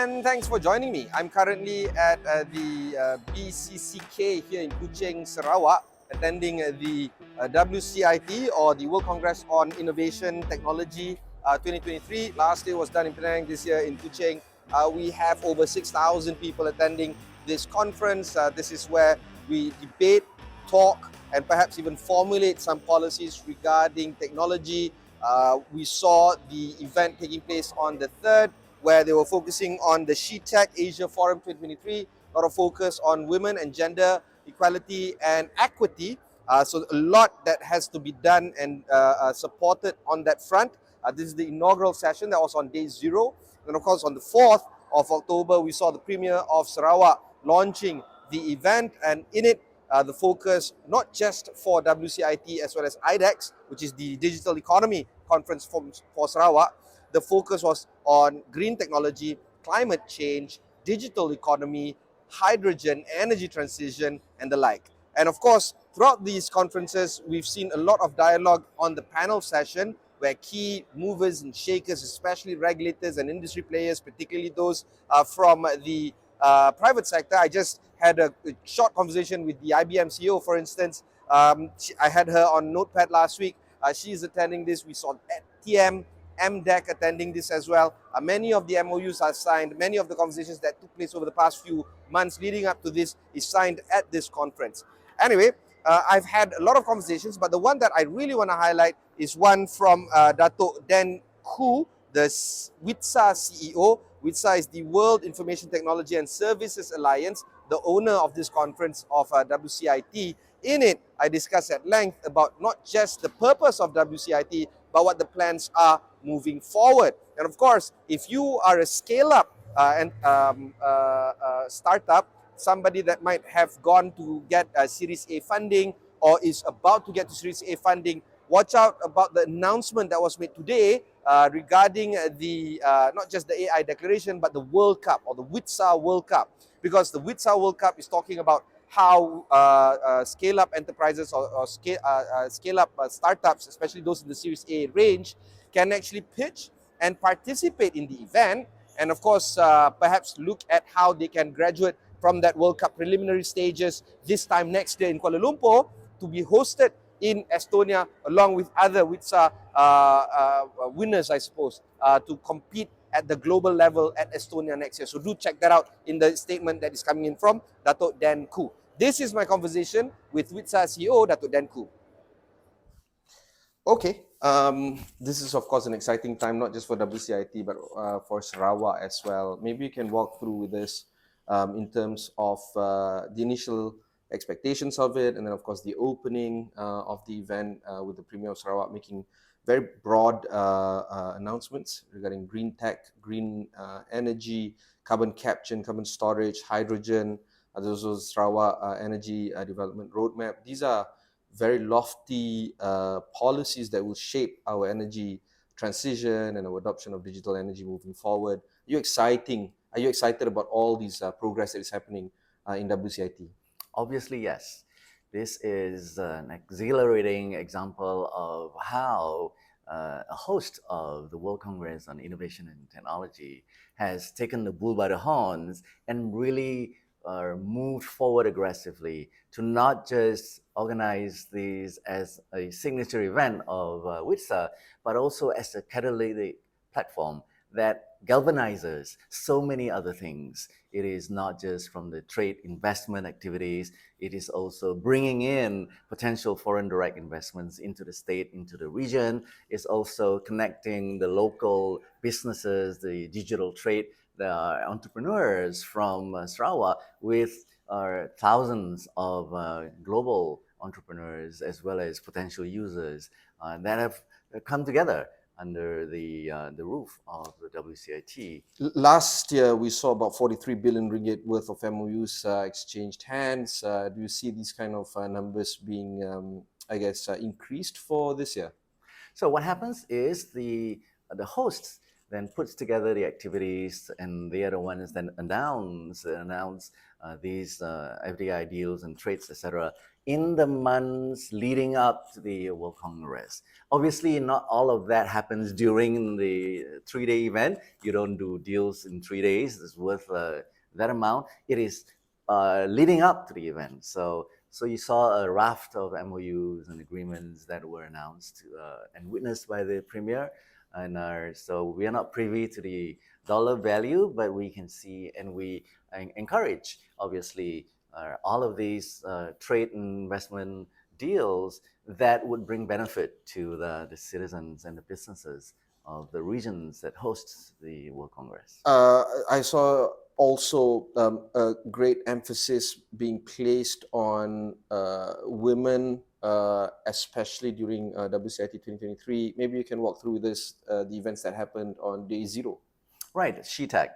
and thanks for joining me. I'm currently at the BCCK here in Kuching, Sarawak, attending the WCIT, or the World Congress on Innovation Technology 2023. Last year was done in Penang, this year in Kuching. We have over 6,000 people attending this conference. This is where we debate, talk, and perhaps even formulate some policies regarding technology. We saw the event taking place on the 3rd, where they were focusing on the SheTech Asia Forum 2023, a lot of focus on women and gender equality and equity. So a lot that has to be done and supported on that front. This is the inaugural session that was on day 0. And of course, on the 4th of October, we saw the Premier of Sarawak launching the event, and in it, the focus not just for WCIT as well as IDECS, which is the Digital Economy Conference for Sarawak. The focus was on green technology, climate change, digital economy, hydrogen, energy transition, and the like. And of course, throughout these conferences, we've seen a lot of dialogue on the panel session, where key movers and shakers, especially regulators and industry players, particularly those from the private sector. I just had a short conversation with the IBM CEO, for instance. I had her on Notepad last week. She's attending this. We saw TM, MDEC attending this as well. Many of the MOUs are signed. Many of the conversations that took place over the past few months leading up to this is signed at this conference. Anyway, I've had a lot of conversations, but the one that I really want to highlight is one from Dato' Dan Khoo, the WCIT CEO. WCIT is the World Information Technology and Services Alliance, the owner of this conference of WCIT. In it, I discussed at length about not just the purpose of WCIT, but what the plans are moving forward. And of course, if you are a scale-up and startup, somebody that might have gone to get a Series A funding or is about to get to Series A funding, watch out about the announcement that was made today regarding the not just the AI declaration, but the World Cup, or the WCIT World Cup. Because the WCIT World Cup is talking about how scale-up enterprises or scale-up startups, especially those in the Series A range, can actually pitch and participate in the event, and of course, perhaps look at how they can graduate from that World Cup preliminary stages this time next year in Kuala Lumpur to be hosted in Estonia, along with other WCIT winners, I suppose, to compete at the global level at Estonia next year. So do check that out in the statement that is coming in from Dato' Dan Khoo. This is my conversation with WCIT CEO, Dato' Dan Khoo. Okay, this is of course an exciting time, not just for WCIT, but for Sarawak as well. Maybe you can walk through with this in terms of the initial expectations of it, and then of course the opening of the event with the Premier of Sarawak making very broad announcements regarding green tech, green energy, carbon capture and carbon storage, hydrogen. There's also Sarawak energy development roadmap. These are very lofty policies that will shape our energy transition and our adoption of digital energy moving forward. Are you excited about all these progress that is happening in WCIT? Obviously, yes. This is an exhilarating example of how a host of the World Congress on Innovation and Technology has taken the bull by the horns and really moved forward aggressively to not just organize these as a signature event of WCIT, but also as a catalytic platform that galvanizes so many other things. It is not just from the trade investment activities, it is also bringing in potential foreign direct investments into the state, into the region. It's also connecting the local businesses, the digital trade, the entrepreneurs from Sarawak with thousands of global entrepreneurs as well as potential users that have come together under the roof of the WCIT. Last year, we saw about 43 billion ringgit worth of MOUs exchanged hands. Do you see these kind of numbers being, I guess, increased for this year? So what happens is the hosts then puts together the activities, and they are the ones that announce these FDI deals and trades, etc., in the months leading up to the World Congress. Obviously, not all of that happens during the 3-day event. You don't do deals in 3 days. It's worth that amount. It is leading up to the event. So you saw a raft of MOUs and agreements that were announced and witnessed by the Premier. And so we are not privy to the dollar value, but we can see and we encourage, obviously, all of these trade and investment deals that would bring benefit to the citizens and the businesses of the regions that hosts the World Congress. I saw also a great emphasis being placed on women, especially during WCIT 2023. Maybe you can walk through this, the events that happened on day 0. Right, SheTech,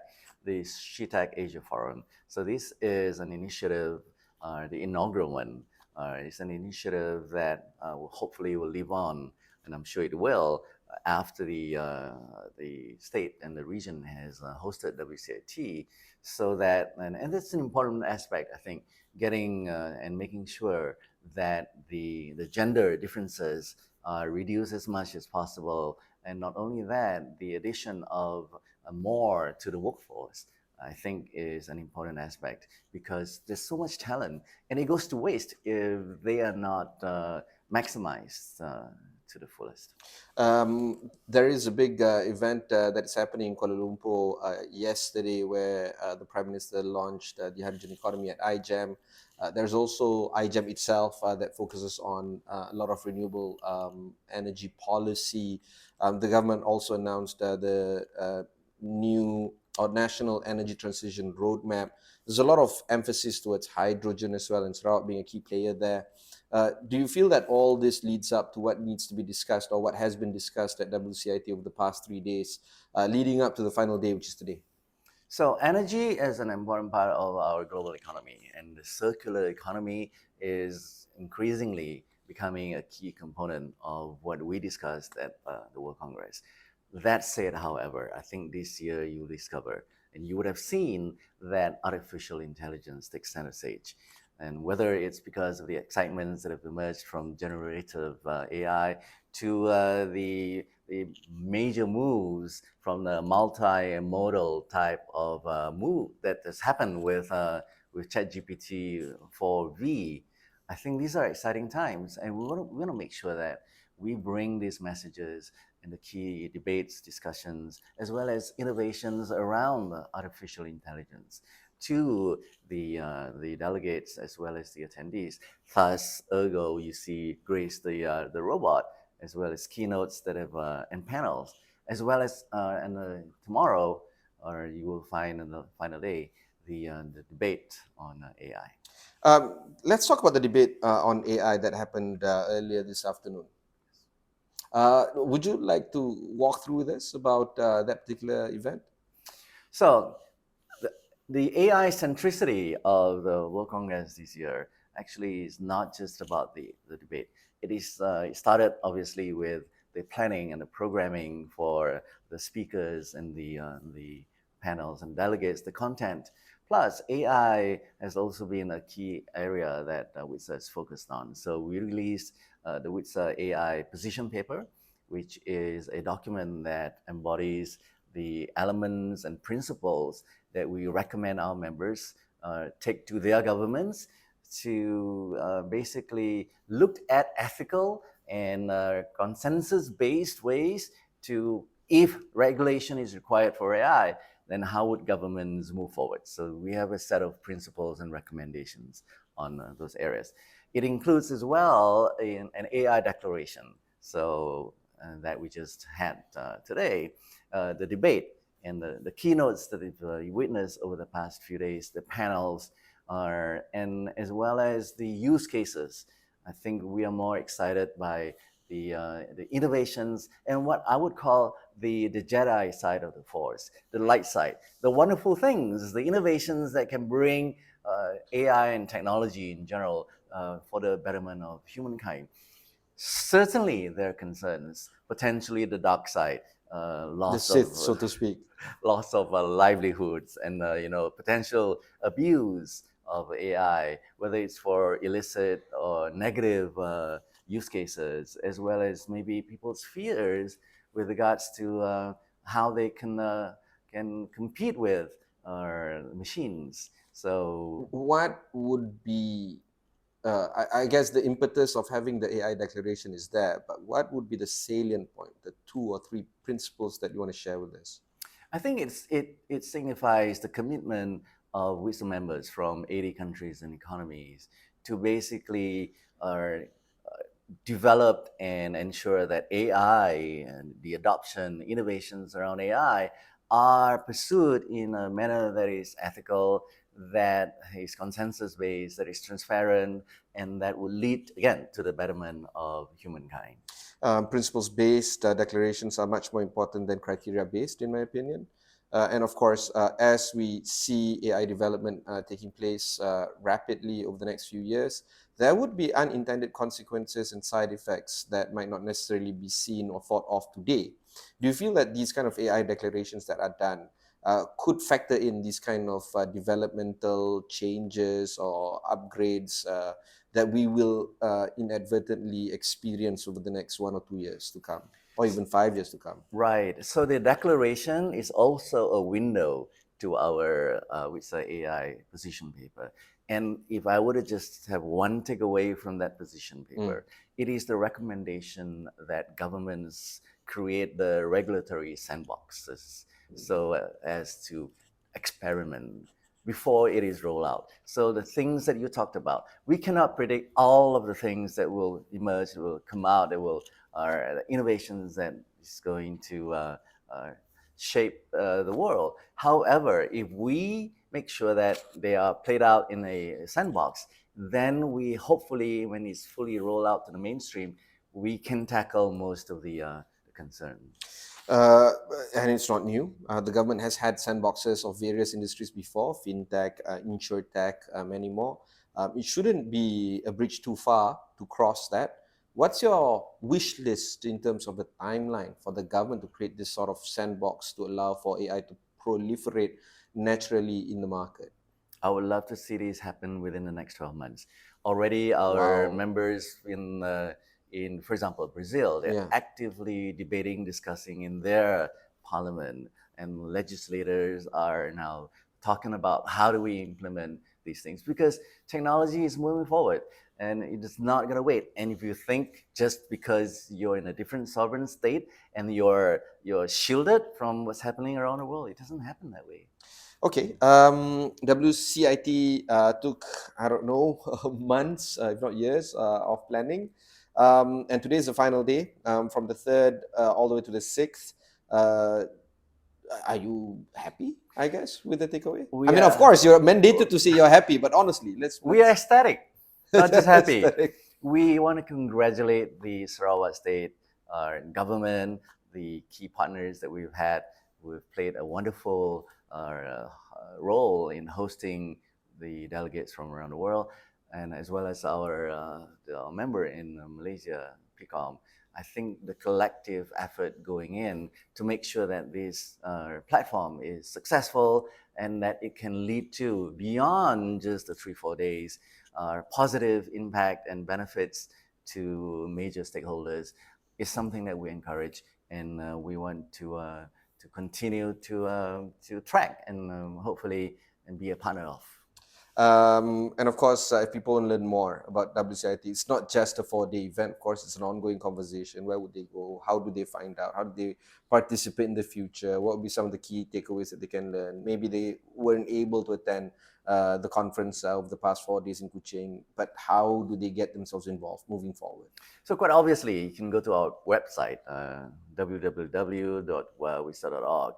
the SheTech Asia Forum. So this is an initiative, the inaugural one. It's an initiative that hopefully will live on, and I'm sure it will, after the state and the region has hosted WCIT, so that, and that's an important aspect, I think, getting and making sure that the gender differences are reduced as much as possible. And not only that, the addition of more to the workforce, I think, is an important aspect, because there's so much talent and it goes to waste if they are not maximized to the fullest. There is a big event that is happening in Kuala Lumpur yesterday, where the Prime Minister launched the hydrogen economy at iGEM. There's also iGEM itself that focuses on a lot of renewable energy policy. The government also announced the new or national energy transition roadmap. There's a lot of emphasis towards hydrogen as well, and Sarawak being a key player there. Do you feel that all this leads up to what needs to be discussed, or what has been discussed at WCIT over the past 3 days, leading up to the final day, which is today? So energy is an important part of our global economy, and the circular economy is increasingly becoming a key component of what we discussed at the World Congress. That said, however, I think this year you'll discover, and you would have seen, that artificial intelligence takes center stage. And whether it's because of the excitements that have emerged from generative AI to the major moves from the multimodal type of move that has happened with ChatGPT 4V, I think these are exciting times, and we want to make sure that we bring these messages and the key debates, discussions, as well as innovations around artificial intelligence to the delegates as well as the attendees. Thus, ergo, you see Grace the robot, as well as keynotes that have and panels, as well as and tomorrow, or you will find in the final day, the debate on AI. Let's talk about the debate on AI that happened earlier this afternoon. Would you like to walk through this about that particular event? So, the AI centricity of the World Congress this year actually is not just about the debate. It started obviously with the planning and the programming for the speakers and the panels and delegates, the content. Plus, AI has also been a key area that WCIT has focused on. So we released the WCIT AI position paper, which is a document that embodies the elements and principles that we recommend our members take to their governments to basically look at ethical and consensus-based ways to, if regulation is required for AI, then how would governments move forward? So we have a set of principles and recommendations on those areas. It includes as well an AI declaration, so that we just had today, the debate and the keynotes that we've witnessed over the past few days, the panels, and as well as the use cases. I think we are more excited by the innovations and what I would call the Jedi side of the Force, the light side, the wonderful things, the innovations that can bring AI and technology in general for the betterment of humankind. Certainly there are concerns, potentially the dark side, The loss Sith, of so to speak. loss of livelihoods and potential abuse of AI, whether it's for illicit or negative use cases, as well as maybe people's fears with regards to how they can compete with machines. So What would be I guess the impetus of having the AI declaration is there, but what would be the salient point, the 2 or 3 principles that you want to share with us? I think it signifies the commitment of WISDOM members from 80 countries and economies to basically develop and ensure that AI and the adoption, innovations around AI are pursued in a manner that is ethical, that is consensus based, that is transparent, and that will lead again to the betterment of humankind. Principles based declarations are much more important than criteria based, in my opinion. And of course, as we see AI development taking place rapidly over the next few years, there would be unintended consequences and side effects that might not necessarily be seen or thought of today. Do you feel that these kind of AI declarations that are done could factor in these kind of developmental changes or upgrades that we will inadvertently experience over the next 1 or 2 years to come, or even 5 years to come? Right. So the declaration is also a window to our with the AI position paper. And if I were to just have one takeaway from that position paper, it is the recommendation that governments create the regulatory sandboxes so as to experiment before it is rolled out. So the things that you talked about, we cannot predict all of the things that will emerge, will come out, that will are innovations that is going to shape the world. However, if we make sure that they are played out in a sandbox, then we hopefully, when it's fully rolled out to the mainstream, we can tackle most of the concerns. Uh, and it's not new. The government has had sandboxes of various industries before, fintech, insurtech, many more. It shouldn't be a bridge too far to cross that. What's your wish list in terms of the timeline for the government to create this sort of sandbox to allow for AI to proliferate naturally in the market? I would love to see this happen within the next 12 months. Already, our Wow. members for example, Brazil, they're Yeah. actively debating, discussing in their parliament, and legislators are now talking about how do we implement these things because technology is moving forward and it is not going to wait. And if you think just because you're in a different sovereign state and you're shielded from what's happening around the world, it doesn't happen that way. Okay. WCIT took, I don't know, months, if not years, of planning. And today is the final day, from the 3rd all the way to the 6th. Are you happy, I guess, with the takeaway? I mean, of course, you're mandated to say you're happy, but honestly, we are ecstatic, not just happy. Aesthetic. We want to congratulate the Sarawak State government, the key partners that we've had. We've played a wonderful role in hosting the delegates from around the world, and as well as our member in Malaysia, PICOM. I think the collective effort going in to make sure that this platform is successful and that it can lead to beyond just the 3-4 days positive impact and benefits to major stakeholders is something that we encourage and we want to continue to track and hopefully and be a partner of. And of course, if people want to learn more about WCIT, it's not just a 4-day event. Of course, it's an ongoing conversation. Where would they go? How do they find out? How do they participate in the future? What would be some of the key takeaways that they can learn? Maybe they weren't able to attend the conference of the past 4 days in Kuching, but how do they get themselves involved moving forward? So quite obviously, you can go to our website, www.wista.org.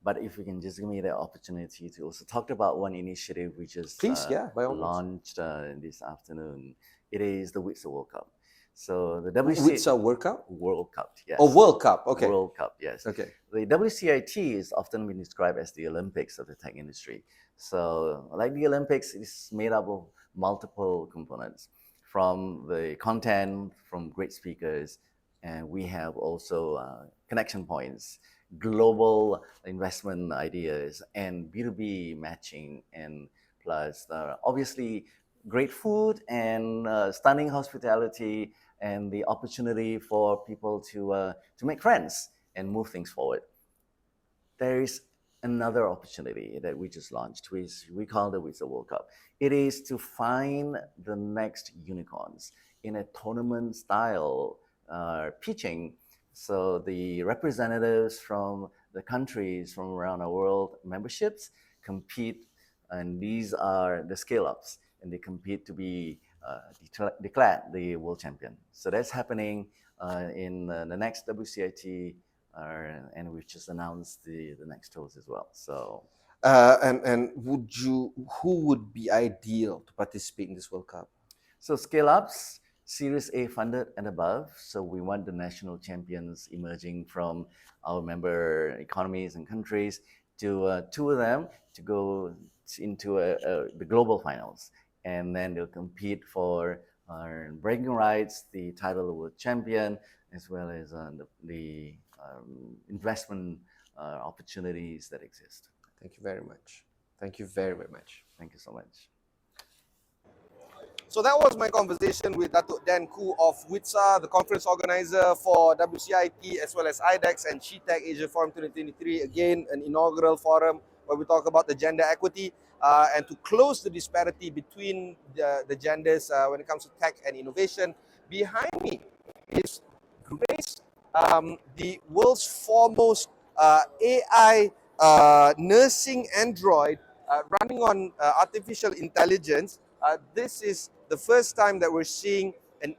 But if you can just give me the opportunity to also talk about one initiative we just Please, yeah, by all means. launched this afternoon. It is the WITSA World Cup. So the WCIT workout? World Cup, yes. Oh, World Cup, okay. World Cup, yes. Okay. The WCIT is often been described as the Olympics of the tech industry. So like the Olympics, it's made up of multiple components, from the content, from great speakers, and we have also connection points, global investment ideas, and B2B matching, and plus obviously great food and stunning hospitality, and the opportunity for people to make friends and move things forward. There is another opportunity that we just launched, which we call the WCIT World Cup. It is to find the next unicorns in a tournament style pitching. So the representatives from the countries from around the world memberships compete, and these are the scale-ups, and they compete to be declared the world champion. So that's happening in the next WCIT, and we've just announced the next host as well. So, and who would be ideal to participate in this World Cup? so scale ups, Series A funded and above. So we want the national champions emerging from our member economies and countries to tour them to go into the global finals, and then they'll compete for bragging rights, the title of world champion, as well as the investment opportunities that exist. Thank you very much. Thank you very, very much. Thank you so much. So that was my conversation with Datuk Dan Khoo of WITSA, the conference organizer for WCIT as well as IDECS and SheTech Asia Forum 2023. Again, an inaugural forum where we talk about the gender equity and to close the disparity between the genders when it comes to tech and innovation. Behind me is Grace, the world's foremost AI nursing android running on artificial intelligence. This is the first time that we're seeing an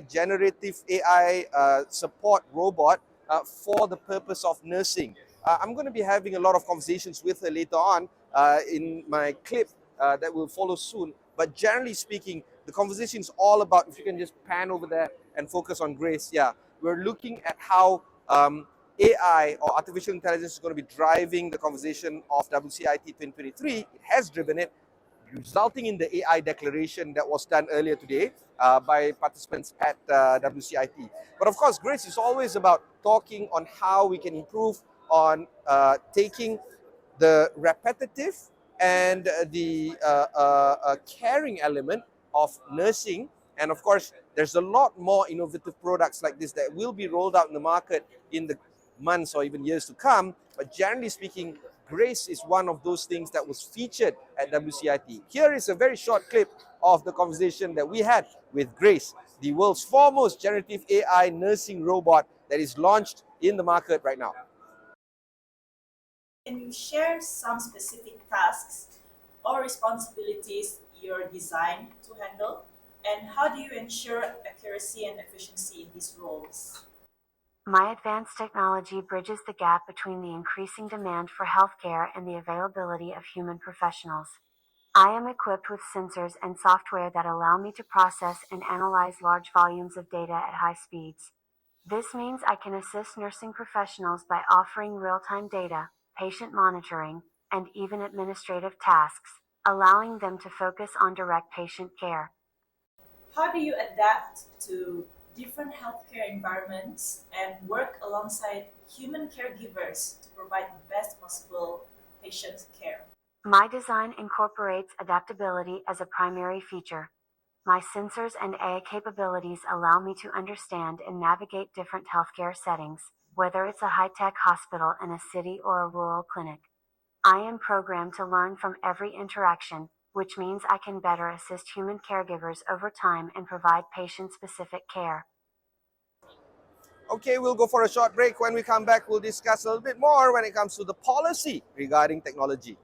generative AI support robot for the purpose of nursing. I'm going to be having a lot of conversations with her later on in my clip that will follow soon. But generally speaking, the conversation is all about, if you can just pan over there and focus on Grace. Yeah, we're looking at how AI or artificial intelligence is going to be driving the conversation of WCIT 2023. It has driven it, resulting in the AI declaration that was done earlier today by participants at WCIT. But of course, Grace is always about talking on how we can improve on taking the repetitive and the caring element of nursing. And of course, there's a lot more innovative products like this that will be rolled out in the market in the months or even years to come. But generally speaking, Grace is one of those things that was featured at WCIT. Here is a very short clip of the conversation that we had with Grace, the world's foremost generative AI nursing robot that is launched in the market right now. Can you share some specific tasks or responsibilities you're designed to handle? And how do you ensure accuracy and efficiency in these roles? My advanced technology bridges the gap between the increasing demand for healthcare and the availability of human professionals. I am equipped with sensors and software that allow me to process and analyze large volumes of data at high speeds. This means I can assist nursing professionals by offering real-time data, patient monitoring, and even administrative tasks, allowing them to focus on direct patient care. How do you adapt to different healthcare environments and work alongside human caregivers to provide the best possible patient care? My design incorporates adaptability as a primary feature. My sensors and AI capabilities allow me to understand and navigate different healthcare settings, whether it's a high-tech hospital in a city or a rural clinic. I am programmed to learn from every interaction, which means I can better assist human caregivers over time and provide patient-specific care. Okay, we'll go for a short break. When we come back, we'll discuss a little bit more when it comes to the policy regarding technology.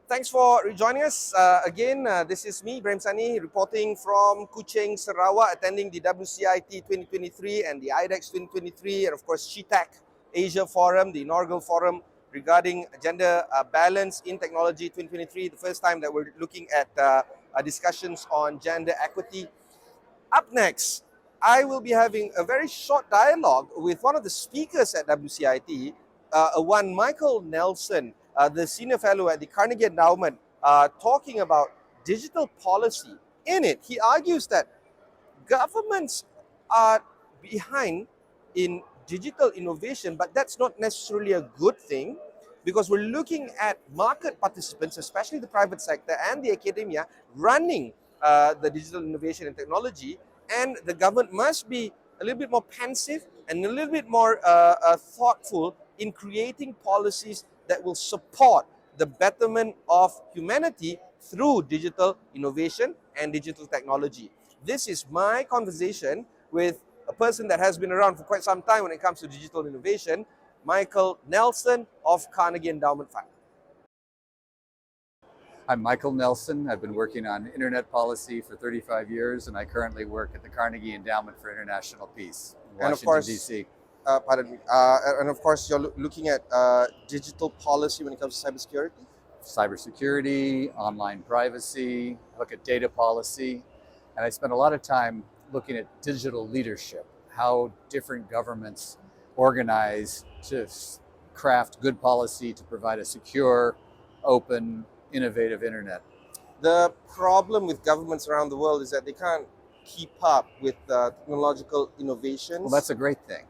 Thanks for rejoining us. Again, this is me, Ibrahim Sani, reporting from Kuching, Sarawak, attending the WCIT 2023 and the IDECS 2023, and of course, SheTech Asia Forum, the inaugural forum regarding gender balance in technology 2023, the first time that we're looking at discussions on gender equity. Up next, I will be having a very short dialogue with one of the speakers at WCIT, one Michael Nelson, the senior fellow at the Carnegie Endowment, talking about digital policy. In it, he argues that governments are behind in digital innovation, but that's not necessarily a good thing, because we're looking at market participants, especially the private sector and the academia, running the digital innovation and technology, and the government must be a little bit more pensive and a little bit more thoughtful in creating policies that will support the betterment of humanity through digital innovation and digital technology. This is my conversation with a person that has been around for quite some time when it comes to digital innovation, Michael Nelson of Carnegie Endowment Fund. I'm Michael Nelson. I've been working on internet policy for 35 years, and I currently work at the Carnegie Endowment for International Peace in And of Washington, course, D.C. Pardon me. And of course, you're looking at digital policy when it comes to cybersecurity. Cybersecurity, online privacy, look at data policy, and I spend a lot of time looking at digital leadership, how different governments organize to craft good policy to provide a secure, open, innovative internet. The problem with governments around the world is that they can't keep up with technological innovations. Well, that's a great thing.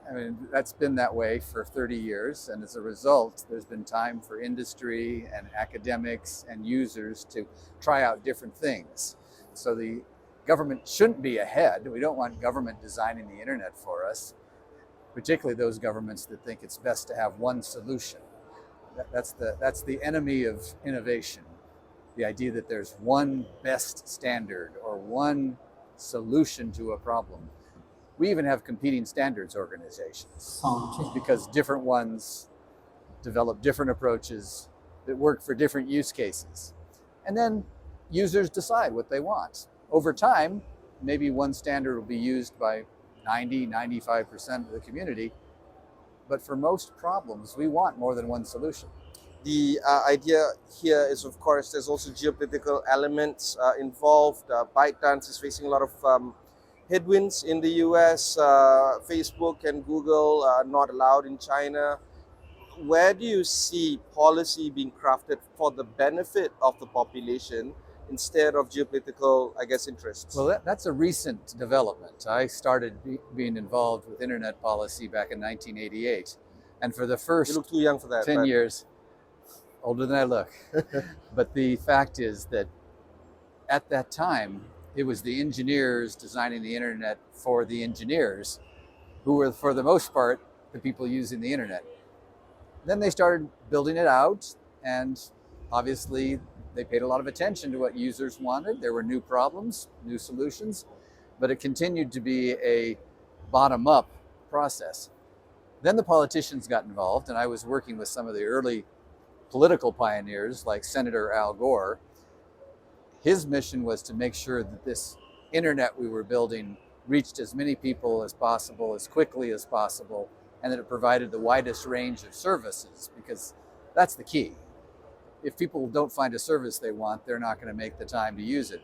I mean, that's been that way for 30 years, and as a result, there's been time for industry and academics and users to try out different things. So the government shouldn't be ahead. We don't want government designing the internet for us, particularly those governments that think it's best to have one solution. That's the enemy of innovation, the idea that there's one best standard or one solution to a problem. We even have competing standards organizations because different ones develop different approaches that work for different use cases. And then users decide what they want. Over time, maybe one standard will be used by 90–95% of the community, but for most problems, we want more than one solution. The idea here is, of course, there's also geopolitical elements involved. ByteDance is facing a lot of headwinds in the US. Facebook and Google are not allowed in China. Where do you see policy being crafted for the benefit of the population instead of geopolitical, I guess, interests? Well, that's a recent development. I started being involved with internet policy back in 1988. And for the first You look too young for that. 10 years, older than I look. But the fact is that at that time, it was the engineers designing the internet for the engineers who were, for the most part, the people using the internet. Then they started building it out, and obviously they paid a lot of attention to what users wanted. There were new problems, new solutions, but it continued to be a bottom-up process. Then the politicians got involved, and I was working with some of the early political pioneers like Senator Al Gore. His mission was to make sure that this internet we were building reached as many people as possible, as quickly as possible, and that it provided the widest range of services, because that's the key. If people don't find a service they want, they're not going to make the time to use it.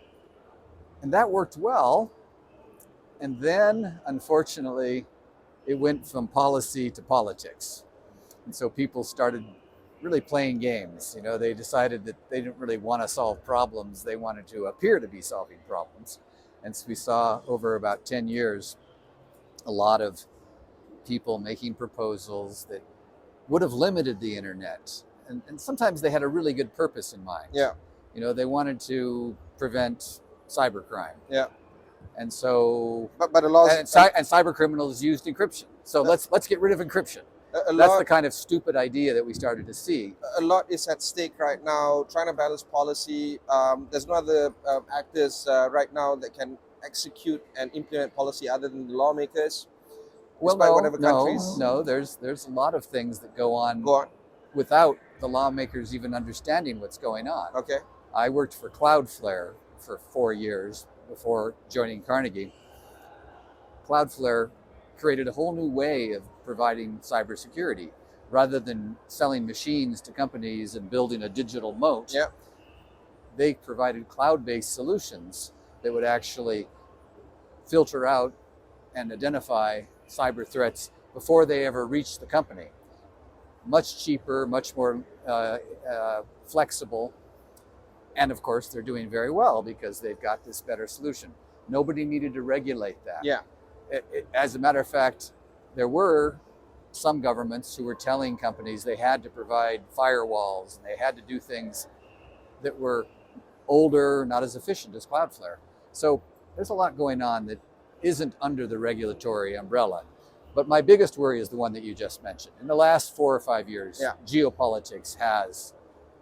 And that worked well. And then, unfortunately, it went from policy to politics. And so people started really playing games. You know, they decided that they didn't really want to solve problems. They wanted to appear to be solving problems. And so we saw over about 10 years, a lot of people making proposals that would have limited the internet. And sometimes they had a really good purpose in mind. Yeah. You know, they wanted to prevent cybercrime. Yeah. And so, But a lot and cyber criminals used encryption. So let's get rid of encryption. That's the kind of stupid idea that we started to see. A lot is at stake right now, trying to balance policy. There's no other actors right now that can execute and implement policy other than the lawmakers. Well, no, there's a lot of things that go on Go on. without the lawmakers even understanding what's going on. Okay. I worked for Cloudflare for 4 years before joining Carnegie. Cloudflare created a whole new way of providing cybersecurity. Rather than selling machines to companies and building a digital moat, Yeah. they provided cloud-based solutions that would actually filter out and identify cyber threats before they ever reach the company. Much cheaper, much more flexible. And of course, they're doing very well because they've got this better solution. Nobody needed to regulate that. Yeah. As a matter of fact, there were some governments who were telling companies they had to provide firewalls and they had to do things that were older, not as efficient as Cloudflare. So there's a lot going on that isn't under the regulatory umbrella. But my biggest worry is the one that you just mentioned. In the last 4 or 5 years, geopolitics has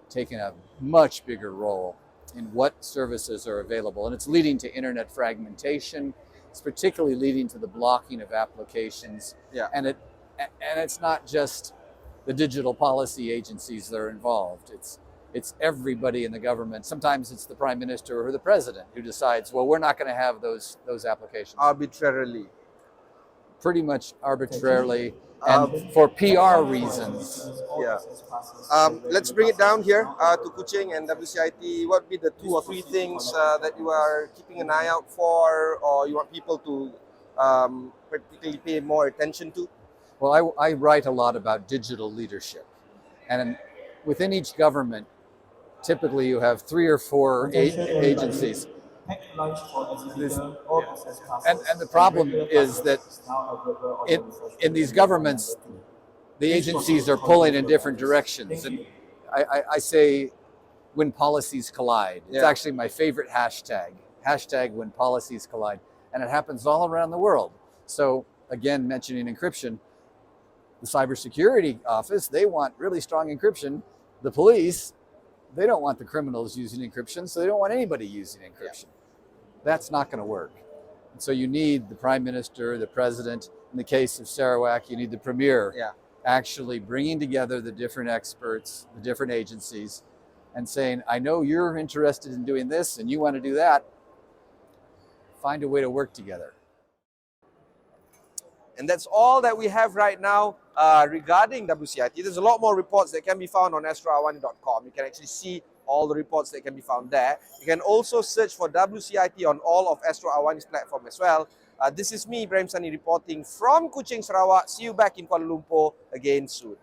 taken a much bigger role in what services are available. And it's leading to internet fragmentation. It's particularly leading to the blocking of applications. Yeah. And it's not just the digital policy agencies that are involved. It's everybody in the government. Sometimes it's the prime minister or the president who decides, well, we're not going to have those applications. Arbitrarily. Pretty much arbitrarily and for PR reasons. Yeah. Let's bring it down here to Kuching and WCIT. What would be the 2 or 3 things that you are keeping an eye out for, or you want people to particularly pay more attention to? Well, I write a lot about digital leadership. And within each government, typically you have 3 or 4 agencies. And the problem is that in these governments, the agencies are pulling in different directions. And I say when policies collide. It's actually my favorite hashtag when policies collide. And it happens all around the world. So again, mentioning encryption, the cybersecurity office, they want really strong encryption. The police, they don't want the criminals using encryption, so they don't want anybody using encryption. That's not going to work. And so you need the prime minister, the president. In the case of Sarawak, you need the premier actually bringing together the different experts, the different agencies, and saying, I know you're interested in doing this and you want to do that. Find a way to work together. And that's all that we have right now regarding WCIT. There's a lot more reports that can be found on astroawani.com. You can actually see all the reports that can be found there. You can also search for WCIT on all of Astro Awani's platform as well. This is me, Ibrahim Sani, reporting from Kuching, Sarawak. See you back in Kuala Lumpur again soon.